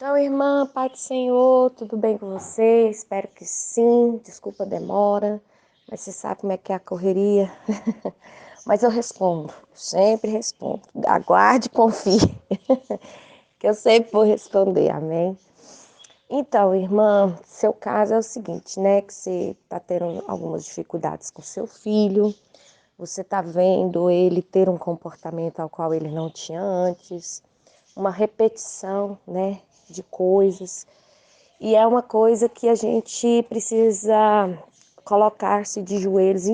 Então, irmã, Pai do Senhor, tudo bem com você? Espero que sim. Desculpa a demora, mas você sabe como é que é a correria. Mas eu respondo, sempre respondo. Aguarde e confie, que eu sempre vou responder, amém? Então, irmã, seu caso é o seguinte, né? Que você está tendo algumas dificuldades com seu filho, você está vendo ele ter um comportamento ao qual ele não tinha antes, uma repetição, né, de coisas. E é uma coisa que a gente precisa colocar-se de joelhos,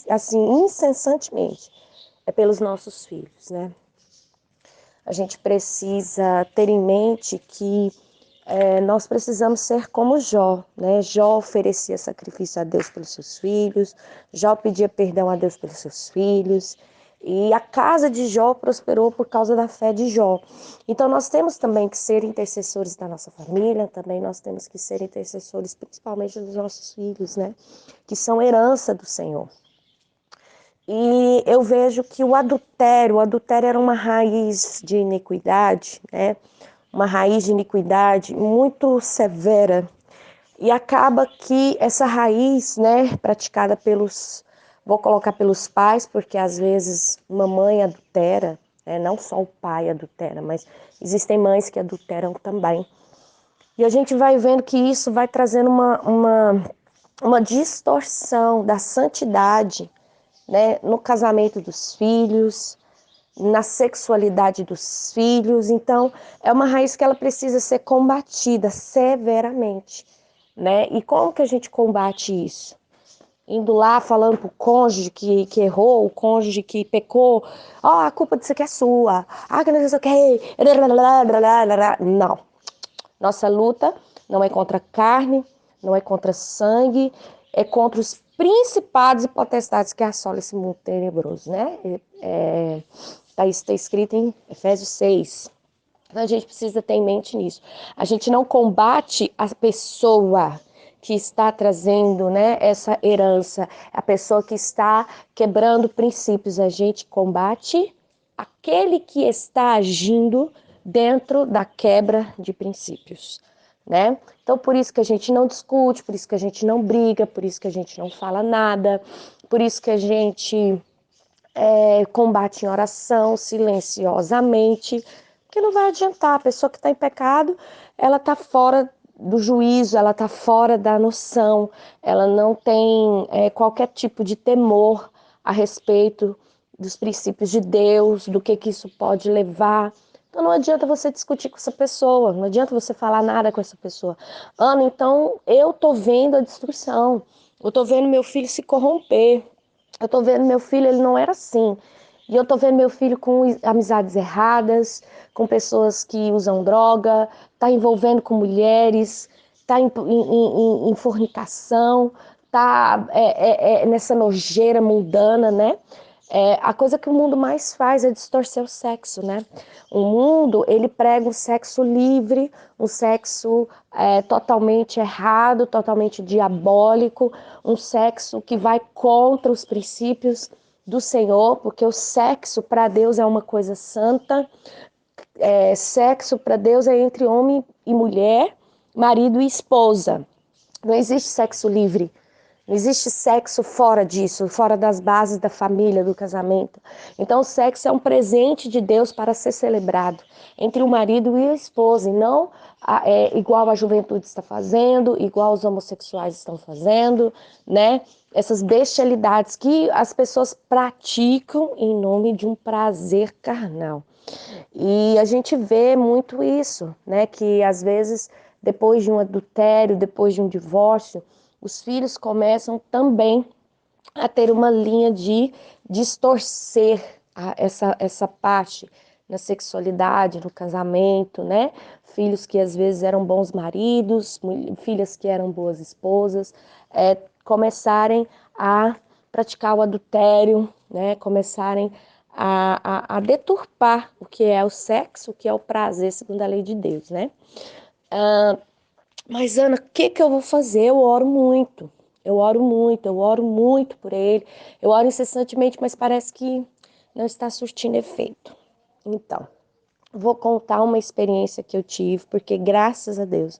assim, incessantemente. É pelos nossos filhos, né? A gente precisa ter em mente que nós precisamos ser como Jó, né? Jó oferecia sacrifício a Deus pelos seus filhos, Jó pedia perdão a Deus pelos seus filhos, e a casa de Jó prosperou por causa da fé de Jó. Então nós temos também que ser intercessores da nossa família, também nós temos que ser intercessores principalmente dos nossos filhos, né? Que são herança do Senhor. E eu vejo que o adultério era uma raiz de iniquidade, né? Uma raiz de iniquidade muito severa. E acaba que essa raiz, né, praticada vou colocar pelos pais, porque às vezes mamãe adultera, né? Não só o pai adultera, mas existem mães que adulteram também. E a gente vai vendo que isso vai trazendo uma distorção da santidade, né, no casamento dos filhos, na sexualidade dos filhos. Então, é uma raiz que ela precisa ser combatida severamente, né? E como que a gente combate isso? Indo lá falando pro cônjuge que errou, o cônjuge que pecou, a culpa disso aqui é sua, que não sei o que, não. Nossa luta não é contra carne, não é contra sangue, é contra os principados e potestades que assolam esse mundo tenebroso, né? Isso está escrito em Efésios 6. Então a gente precisa ter em mente nisso. A gente não combate a pessoa que está trazendo, né, essa herança, a pessoa que está quebrando princípios. A gente combate aquele que está agindo dentro da quebra de princípios, né? Então por isso que a gente não discute, por isso que a gente não briga, por isso que a gente não fala nada, por isso que a gente combate em oração, silenciosamente, porque não vai adiantar. A pessoa que está em pecado, ela está fora do juízo, ela está fora da noção, ela não tem qualquer tipo de temor a respeito dos princípios de Deus, do que isso pode levar. Então não adianta você discutir com essa pessoa, não adianta você falar nada com essa pessoa. Ana, então eu tô vendo a destruição, eu tô vendo meu filho se corromper, eu tô vendo meu filho, ele não era assim. E eu tô vendo meu filho com amizades erradas, com pessoas que usam droga, tá envolvendo com mulheres, tá em fornicação, tá nessa nojeira mundana, né? A coisa que o mundo mais faz é distorcer o sexo, né? O mundo, ele prega um sexo livre, um sexo totalmente errado, totalmente diabólico, um sexo que vai contra os princípios do Senhor, porque o sexo para Deus é uma coisa santa, sexo para Deus é entre homem e mulher, marido e esposa. Não existe sexo livre. Não existe sexo fora disso, fora das bases da família, do casamento. Então, o sexo é um presente de Deus para ser celebrado entre o marido e a esposa, e não igual a juventude está fazendo, igual os homossexuais estão fazendo, né? Essas bestialidades que as pessoas praticam em nome de um prazer carnal. E a gente vê muito isso, né? Que às vezes, depois de um adultério, depois de um divórcio, os filhos começam também a ter uma linha de distorcer essa parte na sexualidade, no casamento, né? Filhos que às vezes eram bons maridos, filhas que eram boas esposas, começarem a praticar o adultério, né? Começarem a deturpar o que é o sexo, o que é o prazer, segundo a lei de Deus, né? Mas, Ana, o que eu vou fazer? Eu oro muito por ele, eu oro incessantemente, mas parece que não está surtindo efeito. Então, vou contar uma experiência que eu tive, porque graças a Deus,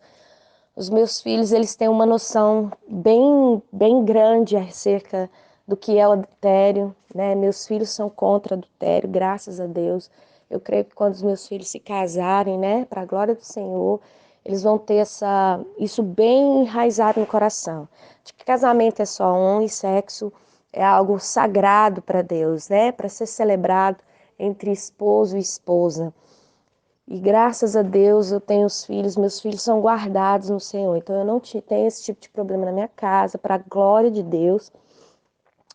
os meus filhos, eles têm uma noção bem grande acerca do que é o adultério, né? Meus filhos são contra adultério, graças a Deus. Eu creio que quando os meus filhos se casarem, né, para a glória do Senhor, eles vão ter isso bem enraizado no coração. De que casamento é só um e sexo é algo sagrado para Deus, né? Para ser celebrado entre esposo e esposa. E graças a Deus eu tenho os filhos, meus filhos são guardados no Senhor. Então eu não tenho esse tipo de problema na minha casa, para a glória de Deus.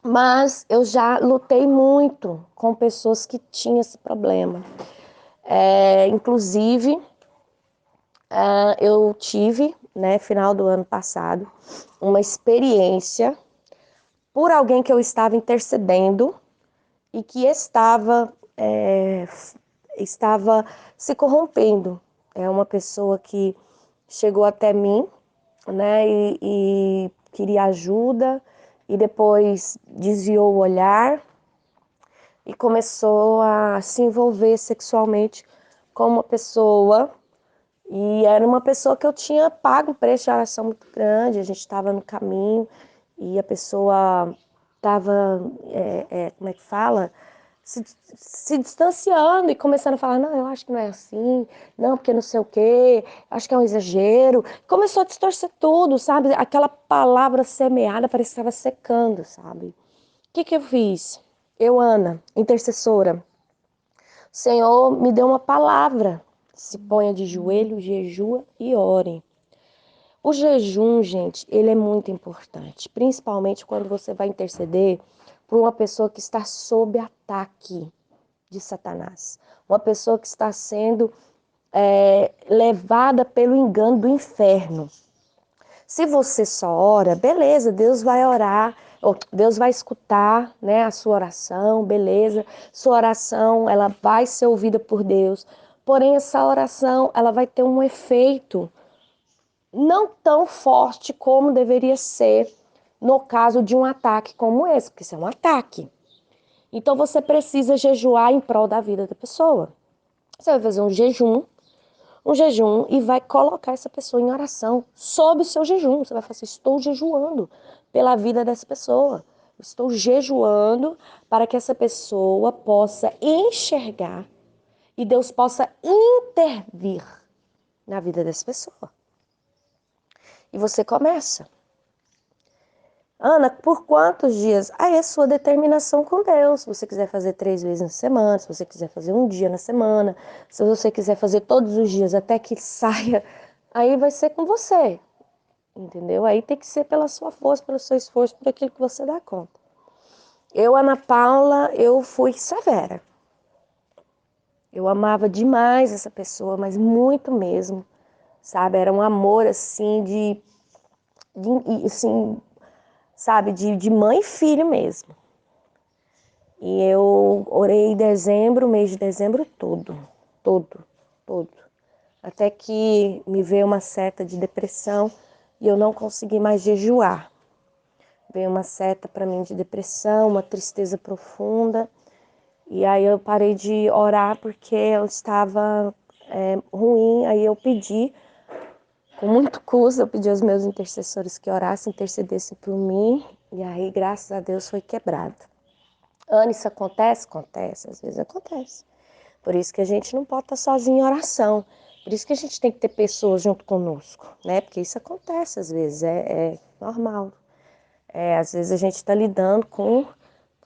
Mas eu já lutei muito com pessoas que tinham esse problema. Inclusive, eu tive, né, final do ano passado, uma experiência por alguém que eu estava intercedendo e que estava se corrompendo. É uma pessoa que chegou até mim, né, e queria ajuda, e depois desviou o olhar e começou a se envolver sexualmente com uma pessoa, e era uma pessoa que eu tinha pago um preço de oração muito grande, a gente estava no caminho, e a pessoa estava, como é que fala? Se distanciando e começando a falar, não, eu acho que não é assim, não, porque não sei o quê, acho que é um exagero. Começou a distorcer tudo, sabe? Aquela palavra semeada parecia que estava secando, sabe? O que eu fiz? Eu, Ana, intercessora, o Senhor me deu uma palavra. Se ponha de joelho, jejua e ore. O jejum, gente, ele é muito importante, principalmente quando você vai interceder por uma pessoa que está sob ataque de Satanás. Uma pessoa que está sendo levada pelo engano do inferno. Se você só ora, beleza, Deus vai orar, Deus vai escutar, né, a sua oração, beleza. Sua oração, ela vai ser ouvida por Deus. Porém, essa oração, ela vai ter um efeito não tão forte como deveria ser no caso de um ataque como esse, porque isso é um ataque. Então, você precisa jejuar em prol da vida da pessoa. Você vai fazer um jejum e vai colocar essa pessoa em oração sob o seu jejum. Você vai falar assim, estou jejuando pela vida dessa pessoa. Estou jejuando para que essa pessoa possa enxergar e Deus possa intervir na vida dessa pessoa. E você começa. Ana, por quantos dias? Aí é sua determinação com Deus. Se você quiser fazer 3 vezes na semana, se você quiser fazer um dia na semana, se você quiser fazer todos os dias até que saia, aí vai ser com você, entendeu? Aí tem que ser pela sua força, pelo seu esforço, por aquilo que você dá conta. Eu, Ana Paula, eu fui severa. Eu amava demais essa pessoa, mas muito mesmo, sabe? Era um amor assim assim, sabe, de mãe e filho mesmo. E eu orei em dezembro, mês de dezembro todo. Até que me veio uma seta de depressão e eu não consegui mais jejuar. Veio uma seta para mim de depressão, uma tristeza profunda. E aí eu parei de orar porque eu estava ruim. Aí eu pedi, com muito custo, eu pedi aos meus intercessores que orassem, intercedessem por mim. E aí, graças a Deus, foi quebrado. Ana, isso acontece? Acontece, às vezes acontece. Por isso que a gente não pode estar sozinho em oração. Por isso que a gente tem que ter pessoas junto conosco, né? Porque isso acontece às vezes, é normal. Às vezes a gente está lidando com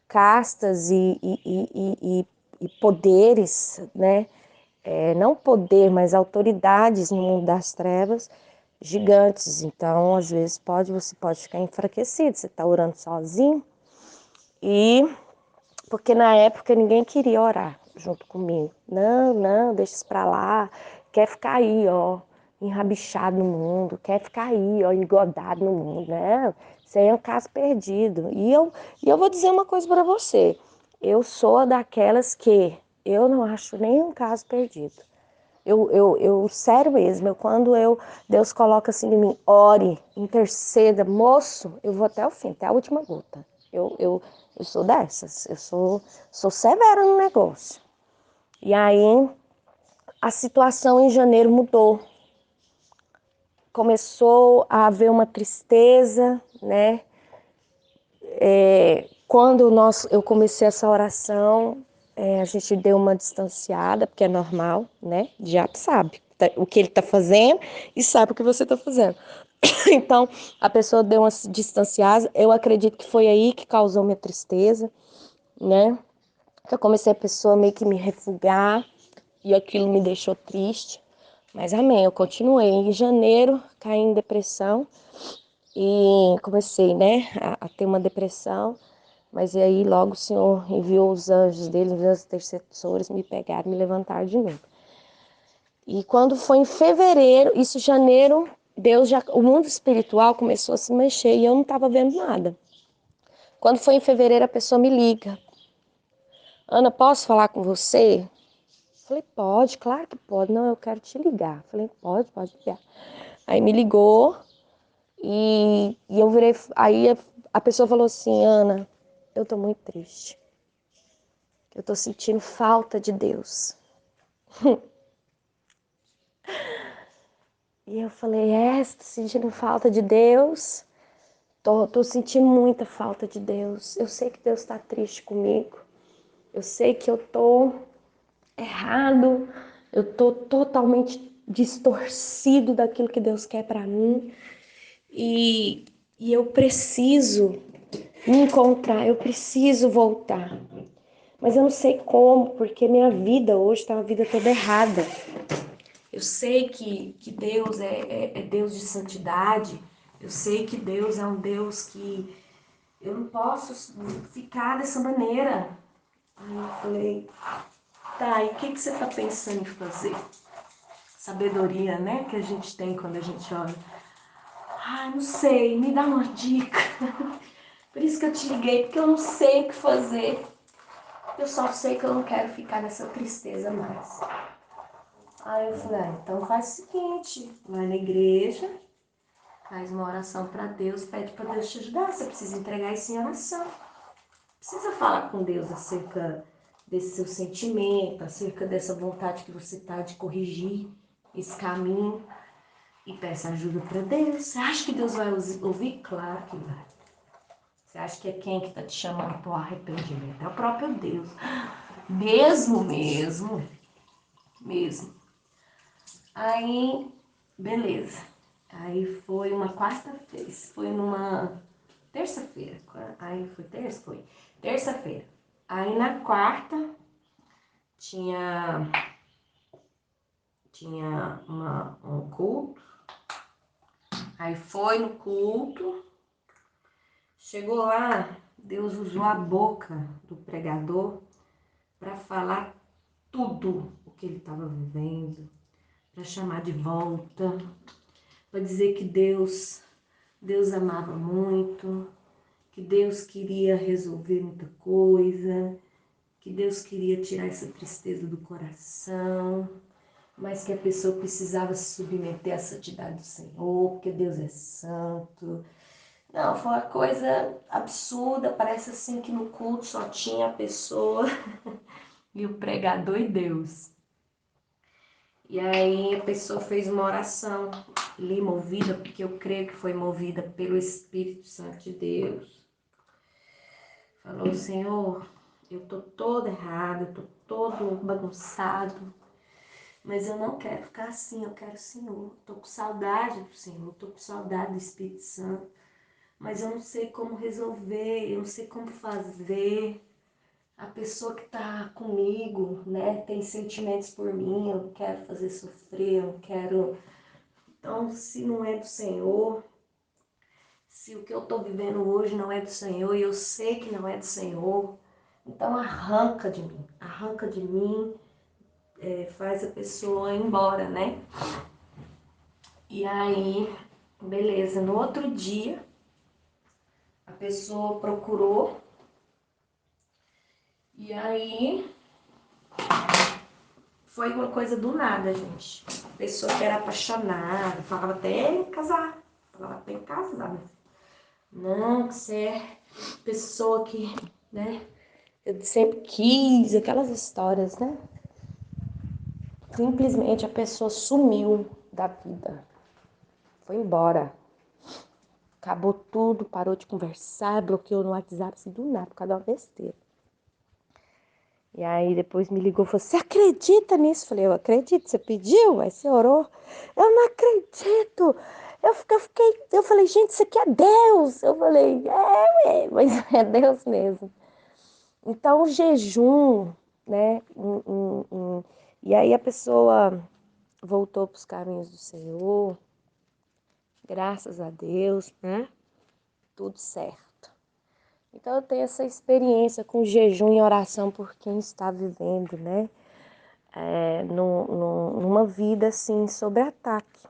castas e poderes, né? Não poder, mas autoridades no mundo das trevas gigantes. Então, às vezes você pode ficar enfraquecido. Você está orando sozinho e porque na época ninguém queria orar junto comigo. Não, deixa isso pra lá. Quer ficar aí, ó, enrabixado no mundo. Quer ficar aí, ó, engodado no mundo, né? Isso aí é um caso perdido. E eu vou dizer uma coisa para você. Eu sou daquelas que eu não acho nenhum caso perdido. Sério mesmo, Deus coloca assim em mim, ore, interceda, moço, eu vou até o fim, até a última gota. Eu sou dessas, sou severa no negócio. E aí, a situação em janeiro mudou. Começou a haver uma tristeza, né? Quando eu comecei essa oração, a gente deu uma distanciada, porque é normal, né? Já sabe o que ele está fazendo e sabe o que você está fazendo. Então, a pessoa deu uma distanciada. Eu acredito que foi aí que causou minha tristeza, né? Eu comecei a pessoa meio que me refugar e aquilo me deixou triste. Mas amém, eu continuei. Em janeiro, caí em depressão e comecei, né, a ter uma depressão. Mas e aí logo o Senhor enviou os anjos dele, os anjos intercessores, me pegaram, me levantaram de novo. E quando foi em fevereiro, isso janeiro, o mundo espiritual começou a se mexer e eu não estava vendo nada. Quando foi em fevereiro, a pessoa me liga. Ana, posso falar com você? Falei, pode, claro que pode. Não, eu quero te ligar. Falei, pode ligar. Aí me ligou e eu virei. Aí a pessoa falou assim, Ana, eu tô muito triste. Eu tô sentindo falta de Deus. E eu falei, tô sentindo falta de Deus? Tô sentindo muita falta de Deus. Eu sei que Deus tá triste comigo. Eu sei que eu tô errado. Eu tô totalmente distorcido daquilo que Deus quer pra mim. E eu preciso me encontrar, eu preciso voltar. Mas eu não sei como, porque minha vida hoje tá uma vida toda errada. Eu sei que Deus é Deus de santidade. Eu sei que Deus é um Deus que eu não posso ficar dessa maneira. Aí eu falei, tá, e o que você tá pensando em fazer? Sabedoria, né, que a gente tem quando a gente olha. Ai, não sei, me dá uma dica. Por isso que eu te liguei, porque eu não sei o que fazer. Eu só sei que eu não quero ficar nessa tristeza mais. Aí eu falei, então faz o seguinte, vai na igreja, faz uma oração para Deus, pede para Deus te ajudar. Você precisa entregar isso em oração. Precisa falar com Deus acerca desse seu sentimento, acerca dessa vontade que você tá de corrigir esse caminho. E peça ajuda para Deus. Você acha que Deus vai ouvir? Claro que vai. Você acha que é quem que tá te chamando para o arrependimento? É o próprio Deus. Mesmo. Aí, beleza. Aí foi uma quarta-feira. Foi numa terça-feira. Aí foi terça? Foi. Terça-feira. Aí na quarta tinha um culto. Aí foi no culto. Chegou lá, Deus usou a boca do pregador para falar tudo o que ele estava vivendo, para chamar de volta, para dizer que Deus amava muito, que Deus queria resolver muita coisa, que Deus queria tirar essa tristeza do coração, mas que a pessoa precisava se submeter à santidade do Senhor, porque Deus é santo. Não, foi uma coisa absurda, parece assim que no culto só tinha a pessoa e o pregador e Deus. E aí a pessoa fez uma oração ali movida, porque eu creio que foi movida pelo Espírito Santo de Deus. Falou, Senhor, eu tô todo errado, eu tô todo bagunçado, mas eu não quero ficar assim, eu quero o Senhor. Tô com saudade do Senhor, tô com saudade do Espírito Santo, mas eu não sei como resolver, eu não sei como fazer. A pessoa que tá comigo, né, tem sentimentos por mim, eu não quero fazer sofrer, eu não quero. Então, se não é do Senhor, se o que eu tô vivendo hoje não é do Senhor e eu sei que não é do Senhor, então arranca de mim, faz a pessoa ir embora, né? E aí, beleza, no outro dia, a pessoa procurou, e aí foi uma coisa do nada, gente. A pessoa que era apaixonada, falava até em casar. Falava até em casar. Não, que você é pessoa que, né? Eu sempre quis, aquelas histórias, né? Simplesmente a pessoa sumiu da vida, foi embora. Acabou tudo, parou de conversar, bloqueou no WhatsApp, assim, do nada, por causa de uma besteira. E aí depois me ligou e falou, você acredita nisso? Eu falei, eu acredito, você pediu? Aí você orou? Eu não acredito! Eu falei, gente, isso aqui é Deus! Eu falei, mas é Deus mesmo. Então, o jejum, né? E aí a pessoa voltou para os caminhos do Senhor, graças a Deus, né? Tudo certo. Então, eu tenho essa experiência com jejum e oração por quem está vivendo, né? Numa vida assim, sobre ataque.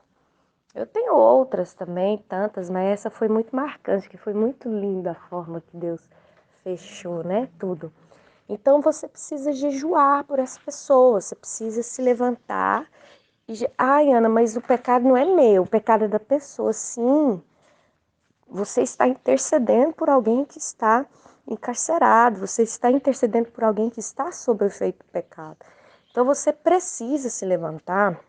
Eu tenho outras também, tantas, mas essa foi muito marcante, que foi muito linda a forma que Deus fechou, né? Tudo. Então você precisa jejuar por essa pessoa, você precisa se levantar. Ai, Ana, mas o pecado não é meu, o pecado é da pessoa. Sim, você está intercedendo por alguém que está encarcerado, você está intercedendo por alguém que está sob o efeito do pecado. Então você precisa se levantar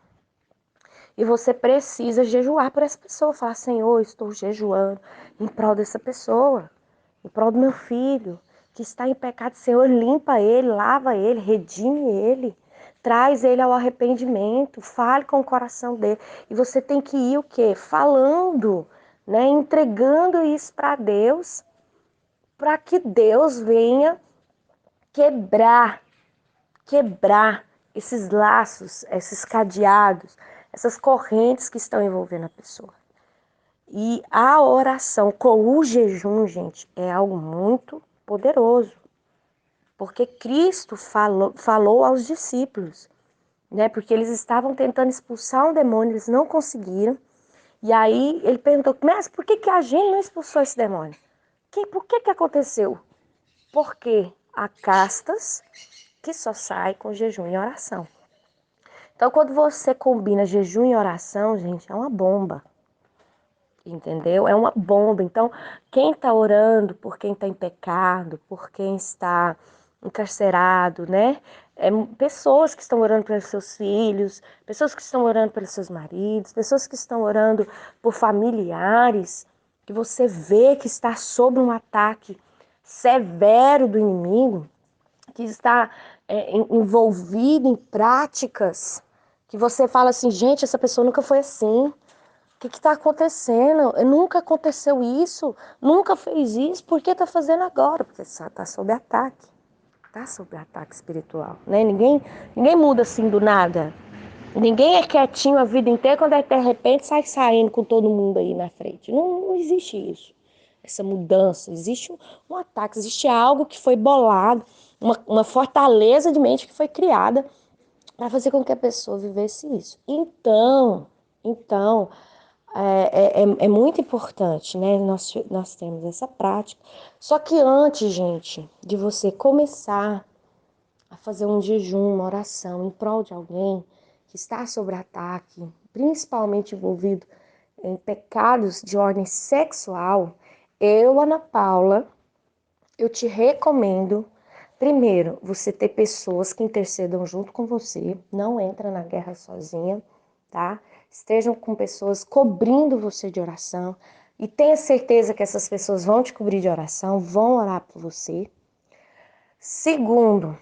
e você precisa jejuar por essa pessoa. Falar, Senhor, estou jejuando em prol dessa pessoa, em prol do meu filho, que está em pecado. Senhor, limpa ele, lava ele, redime ele, traz ele ao arrependimento, fale com o coração dele. E você tem que ir o quê? Falando, né? Entregando isso para Deus, para que Deus venha quebrar esses laços, esses cadeados, essas correntes que estão envolvendo a pessoa. E a oração com o jejum, gente, é algo muito poderoso. Porque Cristo falou aos discípulos, né? Porque eles estavam tentando expulsar um demônio, eles não conseguiram. E aí ele perguntou, mas por que a gente não expulsou esse demônio? Por que aconteceu? Porque há castas que só saem com jejum e oração. Então, quando você combina jejum e oração, gente, é uma bomba. Entendeu? É uma bomba. Então, quem está orando por quem está em pecado, por quem está encarcerado, né? Pessoas que estão orando pelos seus filhos, pessoas que estão orando pelos seus maridos, pessoas que estão orando por familiares, que você vê que está sob um ataque severo do inimigo, que está envolvido em práticas que você fala assim, gente, essa pessoa nunca foi assim. O que está acontecendo? Nunca aconteceu isso, nunca fez isso, por que está fazendo agora? Porque está sob ataque, está sob ataque espiritual, né? Ninguém muda assim do nada. Ninguém é quietinho a vida inteira quando de repente sai saindo com todo mundo aí na frente. Não existe isso, essa mudança. Existe um ataque, existe algo que foi bolado, uma fortaleza de mente que foi criada para fazer com que a pessoa vivesse isso. Então, é muito importante, né? Nós temos essa prática. Só que antes, gente, de você começar a fazer um jejum, uma oração em prol de alguém que está sob ataque, principalmente envolvido em pecados de ordem sexual, eu, Ana Paula, eu te recomendo, primeiro, você ter pessoas que intercedam junto com você, não entra na guerra sozinha, tá? Estejam com pessoas cobrindo você de oração e tenha certeza que essas pessoas vão te cobrir de oração, vão orar por você. Segundo,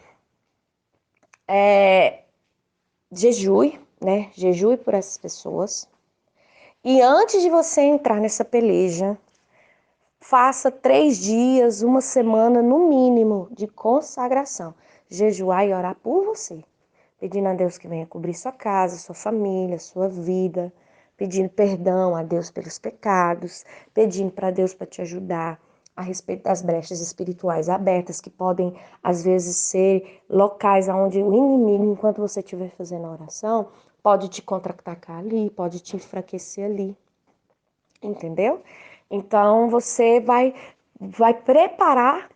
jejue, né? Jejue por essas pessoas. E antes de você entrar nessa peleja, faça 3 dias, uma semana no mínimo de consagração. Jejuar e orar por você. Pedindo a Deus que venha cobrir sua casa, sua família, sua vida. Pedindo perdão a Deus pelos pecados. Pedindo para Deus para te ajudar a respeito das brechas espirituais abertas, que podem, às vezes, ser locais onde o inimigo, enquanto você estiver fazendo a oração, pode te contra-atacar ali, pode te enfraquecer ali. Entendeu? Então você vai preparar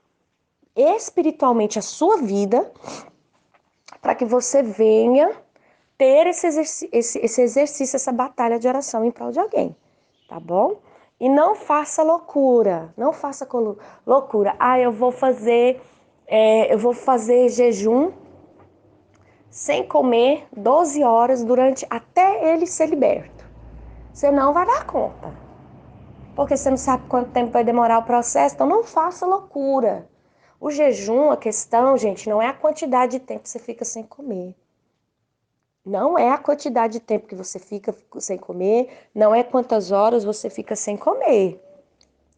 espiritualmente a sua vida para que você venha ter esse exercício, essa batalha de oração em prol de alguém, tá bom? E não faça loucura, não faça loucura. Eu vou fazer jejum sem comer 12 horas até ele ser liberto. Você não vai dar conta. Porque você não sabe quanto tempo vai demorar o processo, então não faça loucura. O jejum, a questão, gente, não é a quantidade de tempo que você fica sem comer. Não é a quantidade de tempo que você fica sem comer, não é quantas horas você fica sem comer.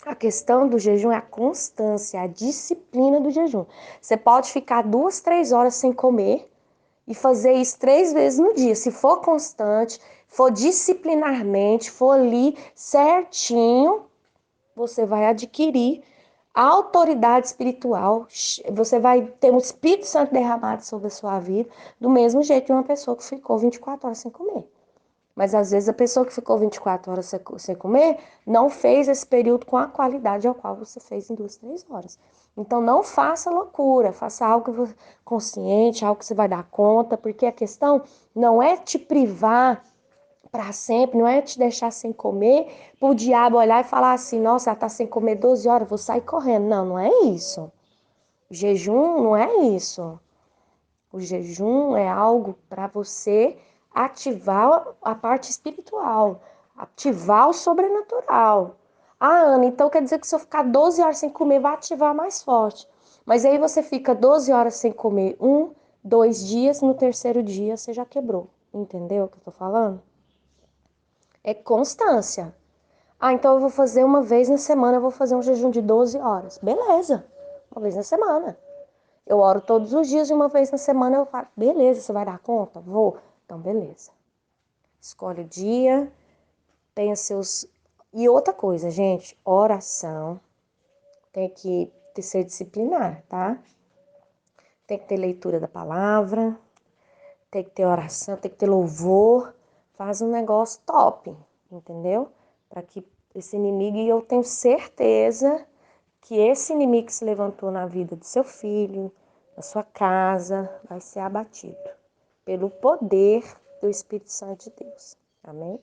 A questão do jejum é a constância, a disciplina do jejum. Você pode ficar 2, 3 horas sem comer e fazer isso 3 vezes no dia. Se for constante, for disciplinarmente, for ali certinho, você vai adquirir autoridade espiritual, você vai ter um Espírito Santo derramado sobre a sua vida, do mesmo jeito de uma pessoa que ficou 24 horas sem comer. Mas às vezes a pessoa que ficou 24 horas sem comer não fez esse período com a qualidade ao qual você fez em 2, 3 horas. Então não faça loucura, faça algo consciente, algo que você vai dar conta, porque a questão não é te privar para sempre, não é te deixar sem comer, para o diabo olhar e falar assim, nossa, ela tá sem comer 12 horas, vou sair correndo. Não, não é isso. O jejum não é isso. O jejum é algo para você ativar a parte espiritual, ativar o sobrenatural. Ah, Ana, então quer dizer que se eu ficar 12 horas sem comer, vai ativar mais forte. Mas aí você fica 12 horas sem comer, 2 dias, no terceiro dia você já quebrou. Entendeu o que eu tô falando? É constância. Ah, então eu vou fazer uma vez na semana, eu vou fazer um jejum de 12 horas. Beleza, uma vez na semana. Eu oro todos os dias e uma vez na semana eu falo, beleza, você vai dar conta? Vou. Então, beleza. Escolhe o dia, tenha seus... E outra coisa, gente, oração tem que ser disciplinar, tá? Tem que ter leitura da palavra, tem que ter oração, tem que ter louvor. Faz um negócio top, entendeu? Para que esse inimigo, e eu tenho certeza que esse inimigo que se levantou na vida do seu filho, na sua casa, vai ser abatido pelo poder do Espírito Santo de Deus. Amém?